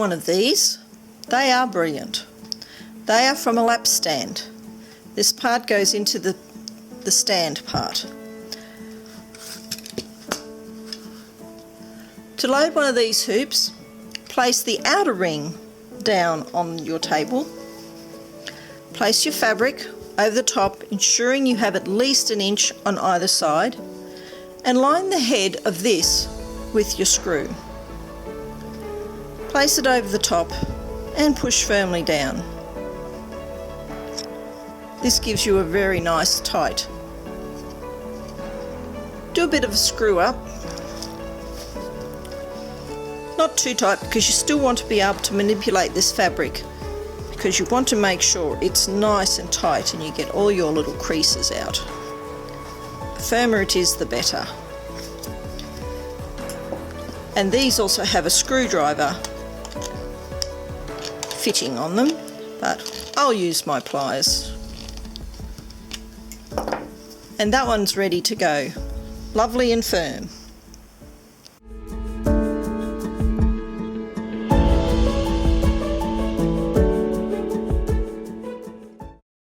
one of these. They are brilliant. They are from a lap stand. This part goes into the stand part. To load one of these hoops, place the outer ring down on your table. Place your fabric over the top, ensuring you have at least an inch on either side, and line the head of this with your screw. Place it over the top and push firmly down. This gives you a very nice tight. Do a bit of a screw up. Not too tight, because you still want to be able to manipulate this fabric, because you want to make sure it's nice and tight and you get all your little creases out. The firmer it is, the better. And these also have a screwdriver fitting on them, but I'll use my pliers. And that one's ready to go. Lovely and firm.